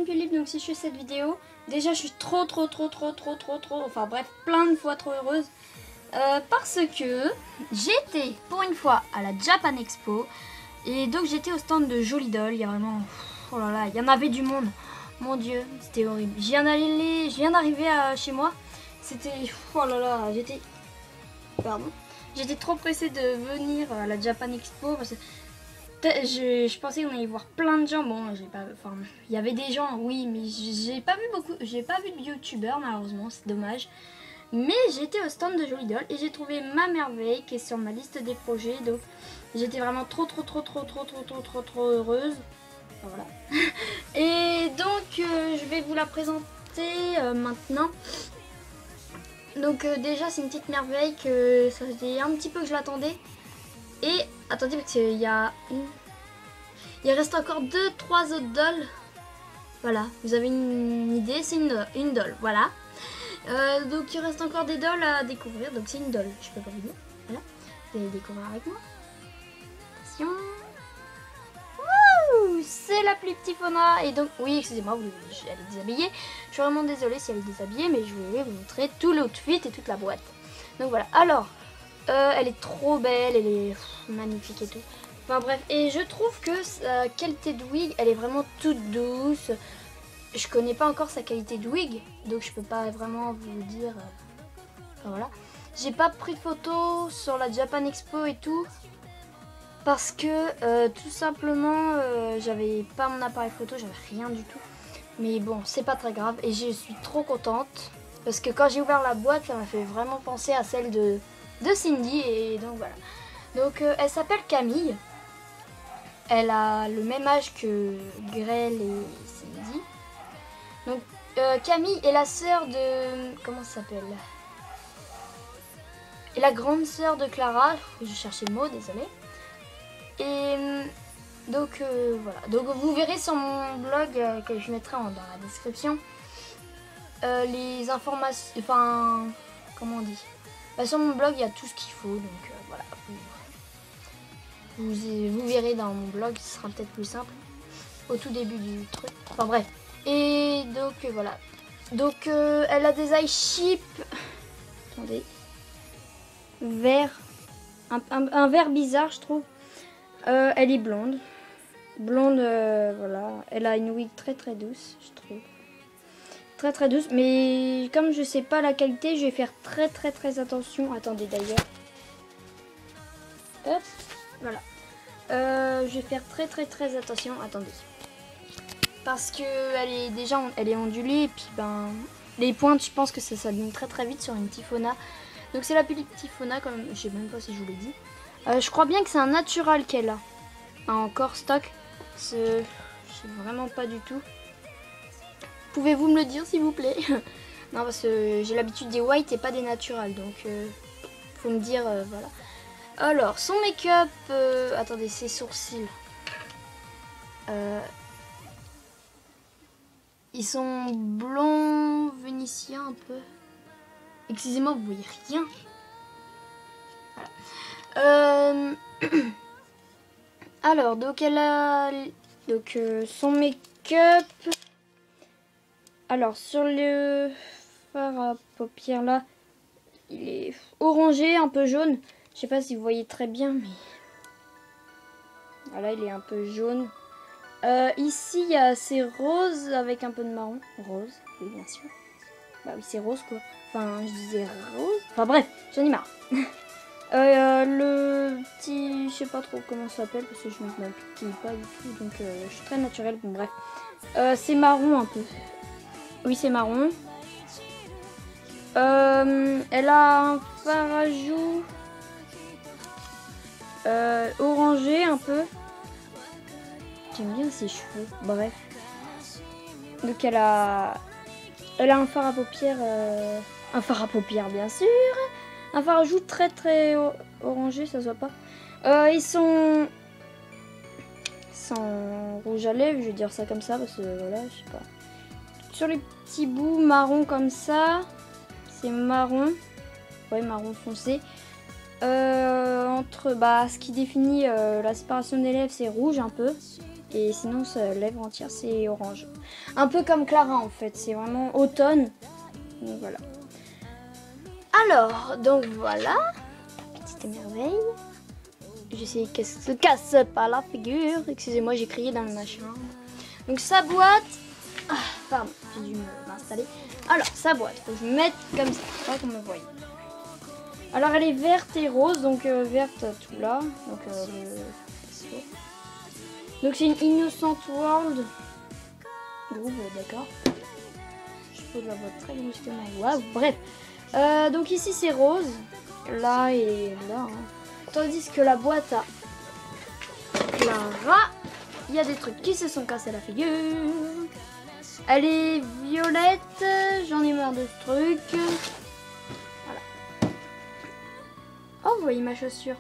Philippe, donc si je fais cette vidéo, déjà je suis trop, enfin bref, plein de fois trop heureuse. Parce que j'étais pour une fois à la Japan Expo. Et donc j'étais au stand de Joli Doll. Il y a vraiment, oh là là, il y en avait du monde. Mon dieu, c'était horrible. Je viens d'arriver chez moi. C'était, oh là là, j'étais trop pressée de venir à la Japan Expo parce que je pensais qu'on allait voir plein de gens. Bon, il y avait des gens, oui, mais j'ai pas vu de youtubeurs malheureusement, c'est dommage. Mais j'étais au stand de Joli Doll et j'ai trouvé ma merveille qui est sur ma liste des projets. Donc j'étais vraiment trop heureuse. Enfin, voilà. Et donc je vais vous la présenter maintenant. Donc déjà c'est une petite merveille que ça faisait un petit peu que je l'attendais. Et attendez parce qu'il il reste encore 2-3 autres dolls. Voilà, vous avez une idée, c'est une doll, voilà. Donc il reste encore des dolls à découvrir, donc c'est une doll, je peux pas vous dire. Voilà, vous allez découvrir avec moi. Attention. C'est la plus petite Fauna. Et donc, oui, excusez-moi, elle est déshabillée. Je suis vraiment désolée si elle est déshabillée, mais je vais vous montrer tout l'outfit et toute la boîte. Donc voilà, alors, elle est trop belle, elle est magnifique et tout. Enfin bref, et je trouve que sa qualité de wig, elle est vraiment toute douce. Je connais pas encore sa qualité de wig, donc je peux pas vraiment vous dire. Enfin voilà. J'ai pas pris de photos sur la Japan Expo et tout. Parce que tout simplement, j'avais pas mon appareil photo, j'avais rien du tout. Mais bon, c'est pas très grave et je suis trop contente. Parce que quand j'ai ouvert la boîte, ça m'a fait vraiment penser à celle de Cindy. Et donc voilà. Donc elle s'appelle Camille. Elle a le même âge que Grell et Cindy. Donc Camille est la sœur de... Comment ça s'appelle? Et la grande sœur de Clara. Je cherchais le mot, désolée. Et donc voilà. Donc vous verrez sur mon blog que je mettrai dans la description les informations. Enfin, comment on dit? Sur mon blog il y a tout ce qu'il faut. Donc voilà. Vous verrez dans mon blog, ce sera peut-être plus simple au tout début du truc. Enfin bref. Et donc voilà. Donc elle a des eyes cheap. Attendez. Vert. Un vert bizarre je trouve. Elle est blonde. Blonde, voilà. Elle a une wig très douce, je trouve. Très douce. Mais comme je sais pas la qualité, je vais faire très attention. Attendez d'ailleurs. Hop, voilà. Je vais faire très attention. Attendez. Parce que elle est ondulée. Et puis ben, les pointes, je pense que ça s'abîme très vite sur une petite Fauna. Donc c'est la plus petite Fauna, comme je sais même pas si je vous l'ai dit. Je crois bien que c'est un natural qu'elle a. Encore stock. Je sais vraiment pas du tout. Pouvez-vous me le dire s'il vous plaît? Non parce que j'ai l'habitude des white et pas des naturals. Donc faut me dire voilà. Alors son make-up. Attendez, ses sourcils. Ils sont blonds vénitiens un peu. Excusez-moi, vous voyez rien. Voilà. Alors, donc elle a son make-up. Alors, sur le fard à paupières là, il est orangé, un peu jaune. Je sais pas si vous voyez très bien, mais voilà, il est un peu jaune. Ici, il y a c'est rose avec un peu de marron. Rose, oui, bien sûr. Bah oui, c'est rose quoi. Enfin, je disais rose. Enfin bref, j'en ai marre. Le petit, je sais pas trop comment ça s'appelle parce que je ne m'applique pas du tout, donc je suis très naturelle. Bon bref, c'est marron un peu. Oui, c'est marron. Elle a un fard à joues orangé un peu. J'aime bien ses cheveux. Bref. Donc elle a un fard à paupières, bien sûr. Un fard à joues très orangé, ça se voit pas. Ils sont sans rouge à lèvres, je vais dire ça comme ça parce que voilà, je sais pas. Sur les petits bouts marron comme ça, c'est marron, ouais, marron foncé. Entre ce qui définit la séparation des lèvres, c'est rouge un peu. Et sinon, sa lèvre entière, c'est orange. Un peu comme Clara, en fait. C'est vraiment automne. Donc, voilà. Alors, donc voilà. Petite merveille. J'essaie qu'elle se casse pas la figure. Excusez-moi, j'ai crié dans le machin. Donc, sa boîte... Ah, pardon, j'ai dû m'installer. Alors, sa boîte, faut que je me mette comme ça. Pas comme vous voyez. Alors, elle est verte et rose. Donc, verte tout là. Donc, donc c'est une Innocent World. Groove, d'accord. Je pose la boîte très brusquement. Waouh, bref. Donc ici c'est rose. Là et là. Hein. Tandis que la boîte à Clara, il y a des trucs qui se sont cassés la figure. Elle est violette. J'en ai marre de ce truc. Voilà. Oh, vous voyez ma chaussure.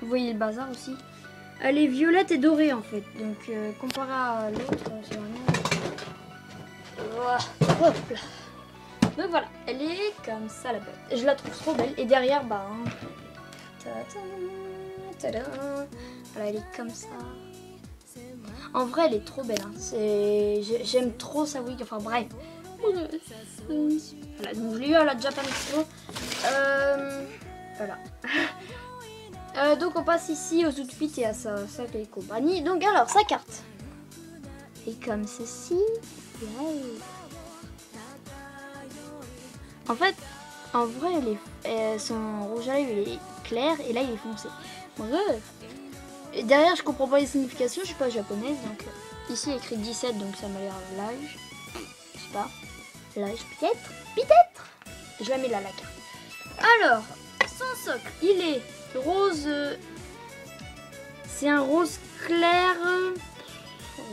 Vous voyez le bazar aussi. Elle est violette et dorée en fait. Donc comparé à l'autre, c'est vraiment... Hop là. Donc voilà, elle est comme ça la boîte. Je la trouve trop belle. Et derrière, bah... Tada, voilà, elle est comme ça. En vrai, elle est trop belle. Hein. J'aime trop sa wig. Enfin bref. Voilà, donc je l'ai eu à la Japan Expo. Voilà. Donc on passe ici aux outfits et à sa sac et compagnie. Donc alors, sa carte. Et comme ceci. En fait, en vrai, son rouge à lèvres il est clair et là il est foncé. Bref. Et derrière, je comprends pas les significations, je suis pas japonaise. Donc ici il est écrit 17, donc ça m'a l'air l'âge. Je sais pas. L'âge peut-être. Peut-être. Je la mets là la carte. Alors, son socle, il est rose. C'est un rose clair.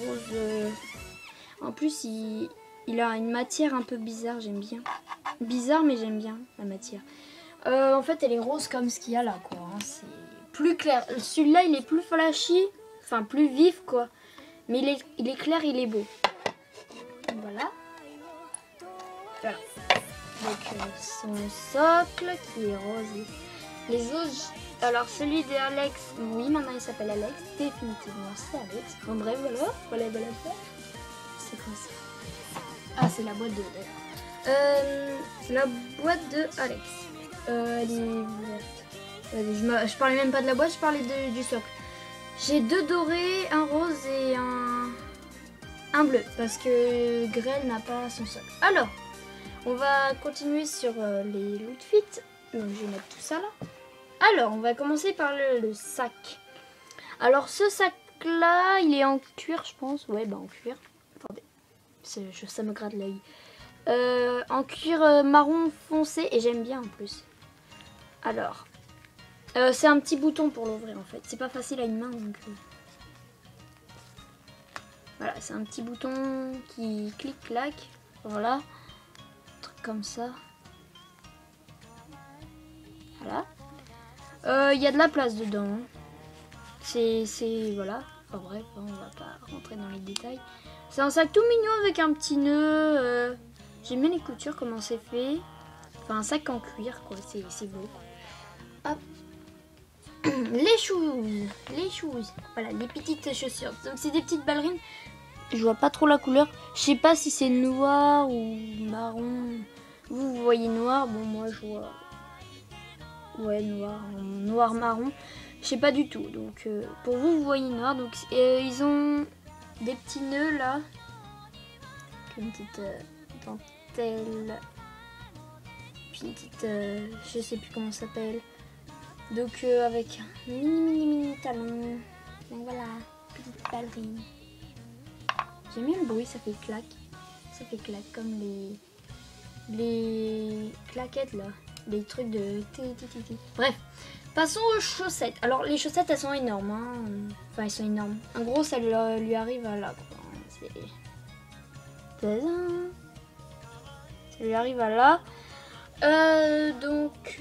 Rose. En plus, il a une matière un peu bizarre, j'aime bien. Bizarre, mais j'aime bien la matière. En fait, elle est rose comme ce qu'il y a là, quoi. Hein. C'est plus clair. Celui-là, il est plus flashy, enfin plus vif, quoi. Mais il est clair, il est beau. Voilà. Voilà. Donc, son socle qui est rose. Les autres... Alors, celui de Alex, oui, maintenant il s'appelle Alex. Définitivement, c'est Alex. En bref, voilà. Voilà. C'est quoi ça? Ah, c'est la boîte de... la boîte de Alex. Elle est verte. Je parlais même pas de la boîte, je parlais du socle. J'ai 2 dorés, un rose et un bleu. Parce que Grêle n'a pas son socle. Alors, on va continuer sur les outfits. Donc, je vais mettre tout ça là. Alors, on va commencer par le sac. Alors, ce sac-là, il est en cuir, je pense. Ouais, bah en cuir. Attendez, ça me gratte l'œil. En cuir marron foncé et j'aime bien en plus. Alors, c'est un petit bouton pour l'ouvrir en fait. C'est pas facile à une main donc... Voilà, c'est un petit bouton qui clique-clac. Voilà. Un truc comme ça. Voilà. Il y a de la place dedans. C'est voilà. Enfin bref, on va pas rentrer dans les détails. C'est un sac tout mignon avec un petit nœud. J'aime bien les coutures, comment c'est fait. Enfin, un sac en cuir, quoi. C'est beau. Hop. Les shoes. Voilà, les petites chaussures. Donc, c'est des petites ballerines. Je vois pas trop la couleur. Je sais pas si c'est noir ou marron. Vous voyez noir. Bon, moi, je vois... Ouais, noir marron. Je sais pas du tout. Donc, pour vous, vous voyez noir. Donc, ils ont des petits nœuds, là. Une petite... dentelle, puis une petite, je sais plus comment ça s'appelle, donc avec un mini talon, donc voilà, petite ballerine. J'aime bien le bruit, ça fait clac comme les claquettes là, les trucs de bref. Passons aux chaussettes. Alors les chaussettes elles sont énormes, hein. Enfin elles sont énormes, en gros ça lui arrive à là, quoi. Ça lui arrive à là. Donc,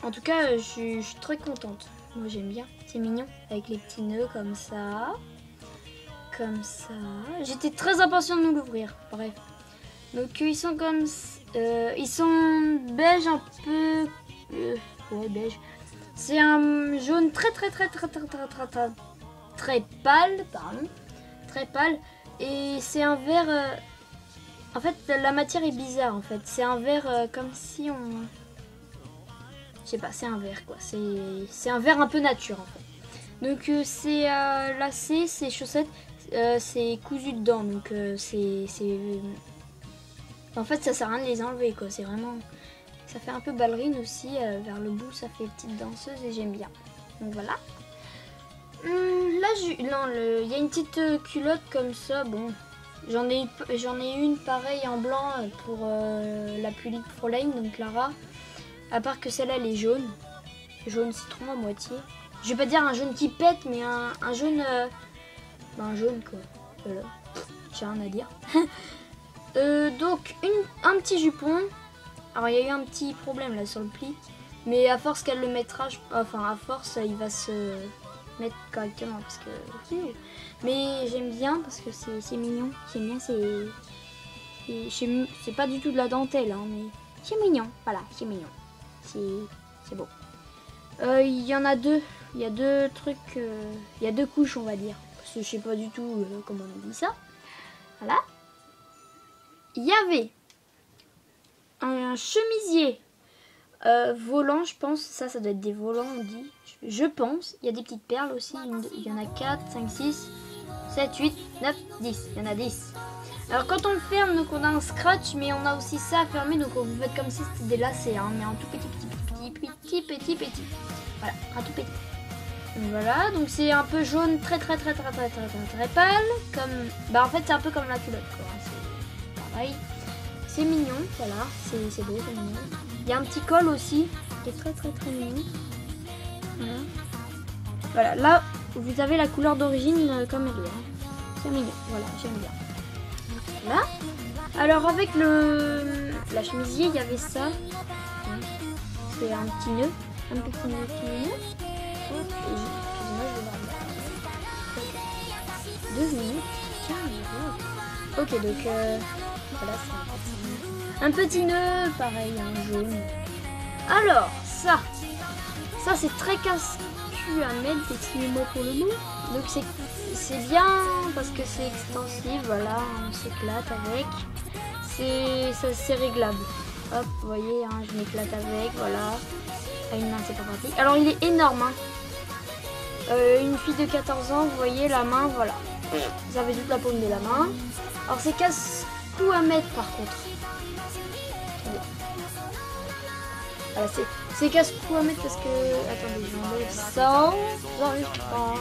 en tout cas, je suis très contente. Moi, j'aime bien. C'est mignon. Avec les petits nœuds comme ça. Comme ça. J'étais très impatiente de nous l'ouvrir. Bref. Donc, ils sont comme... ils sont beige un peu... ouais, beige. C'est un jaune très très pâle, pardon, très pâle. Et c'est un vert... En fait, la matière est bizarre en fait. C'est un vert comme si on... Je sais pas, c'est un vert quoi. C'est un vert un peu nature en fait. Donc c'est lacé, ces chaussettes, c'est cousu dedans. Donc c'est... En fait, ça sert à rien de les enlever quoi. C'est vraiment... Ça fait un peu ballerine aussi. Vers le bout, ça fait petite danseuse et j'aime bien. Donc voilà. Là, il y a une petite culotte comme ça. Bon, j'en ai une pareille en blanc pour la Pulip Proline, donc Lara. À part que celle-là, elle est jaune. Jaune citron à moitié. Je vais pas dire un jaune qui pète, mais un jaune... un jaune quoi. Voilà. J'ai rien à dire. Donc, un petit jupon. Alors, il y a eu un petit problème là sur le pli. Mais à force qu'elle le mettra, enfin à force, il va se mettre correctement. Parce que... Mais j'aime bien parce que c'est mignon. J'aime bien, c'est pas du tout de la dentelle, hein, mais c'est mignon. Voilà, c'est mignon. C'est beau. Il y en a deux. Il y a deux trucs. Il y a deux couches, on va dire. Parce que je sais pas du tout comment on dit ça. Voilà. Il y avait un chemisier volant, je pense. Ça doit être des volants, on dit. Je pense. Il y a des petites perles aussi. Il y en a 4, 5, 6, 7, 8, 9, 10. Il y en a 10. Alors quand on le ferme, donc on a un scratch, mais on a aussi ça à fermer. Donc vous faites comme si c'était des lacets, hein, mais un tout petit. Voilà, un tout petit. Donc voilà, donc c'est un peu jaune, très pâle. Comme, bah en fait c'est un peu comme la culotte, quoi. C'est pareil. C'est mignon, voilà, c'est beau, c'est mignon. Il y a un petit col aussi, qui est très mignon. Voilà, là vous avez la couleur d'origine comme elle est. Hein. C'est mignon, voilà, j'aime bien. Là, alors avec la chemisier, il y avait ça. C'est un petit nœud, un petit nœud. Excusez-moi, je vais voir. 2 minutes. Ok, donc voilà, c'est un petit nœud, pareil, un jaune. Alors, ça c'est très casse-cul à mettre, excusez-moi pour le mot. Donc c'est bien parce que c'est extensif, voilà, on s'éclate avec. C'est réglable. Hop, vous voyez, hein, je m'éclate avec, voilà. À une main, c'est pas pratique. Alors, il est énorme, hein. Une fille de 14 ans, vous voyez, la main, voilà. Vous avez toute la paume de la main. Alors, c'est casse-cou à mettre, par contre. Voilà, c'est casse-cou à mettre parce que... Attendez, je m'enlève ça. J'arrive pas.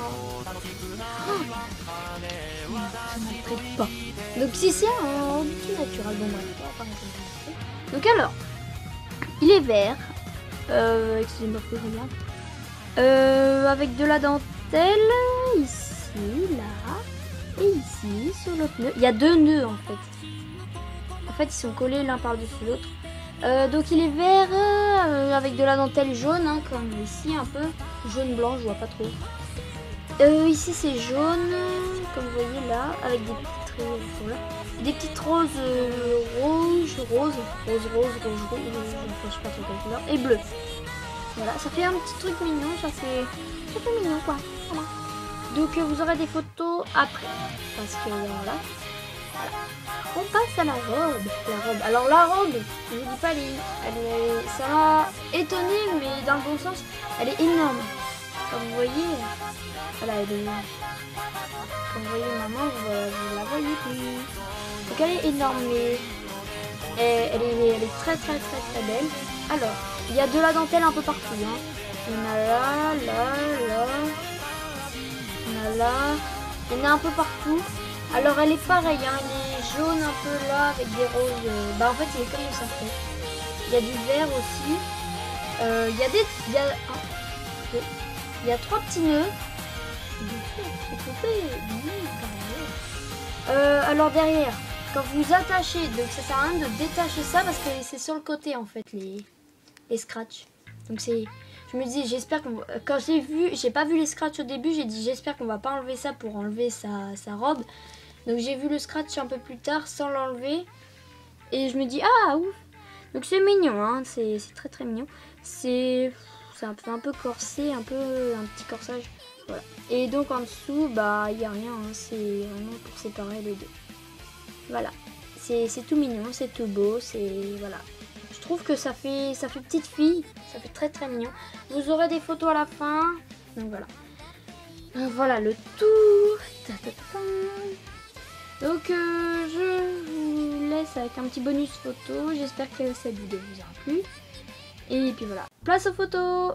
Ça ne traite pas. Donc, si c'est un petit naturel, bon, bref. Donc, alors, il est vert. Excusez-moi pour le regarder. Avec de la dentelle, ici, là, et ici, sur l'autre nœud. Il y a 2 nœuds, en fait. En fait, ils sont collés l'un par-dessus l'autre. Donc, il est vert avec de la dentelle jaune, hein, comme ici, un peu. Jaune-blanc, je vois pas trop. Ici, c'est jaune, comme vous voyez là, avec des petites roses, voilà. Des petites roses rouges, je sais pas trop quelle couleur, et bleu. Voilà, ça fait un petit truc mignon, ça fait mignon quoi. Voilà. Donc vous aurez des photos après, parce que voilà. On passe à la robe. Alors la robe, je vous dis pas, ça m'a étonné, mais dans le bon sens, elle est énorme. Comme vous voyez, voilà, elle est... Comme vous voyez maman, vous la voyez plus. Donc elle est énorme, mais elle est très belle. Alors, il y a de la dentelle un peu partout. Hein. Il y en a là. Il y en a là. Il y en a un peu partout. Alors elle est pareille, hein. Elle est jaune un peu là avec des roses. Bah en fait il est comme ça. Il y a du vert aussi. Il y a 3 petits nœuds. Alors derrière, quand vous attachez, donc ça sert à rien de détacher ça parce que c'est sur le côté en fait les scratchs. Donc je me dis j'espère qu'on quand j'ai pas vu les scratchs au début, j'ai dit j'espère qu'on va pas enlever ça pour enlever sa robe. Donc j'ai vu le scratch un peu plus tard sans l'enlever et je me dis ah ouf. Donc c'est mignon, hein, c'est très mignon. C'est un peu corsé, un petit corsage. Voilà. Et donc en dessous, bah il n'y a rien, hein. C'est vraiment pour séparer les deux. Voilà. C'est tout mignon, c'est tout beau, c'est... Voilà. Je trouve que ça fait petite fille, ça fait très très mignon. Vous aurez des photos à la fin. Donc voilà. Voilà le tout. Ta, ta, ta, ta. Donc je vous laisse avec un petit bonus photo. J'espère que cette vidéo vous aura plu. Et puis voilà. Place aux photos.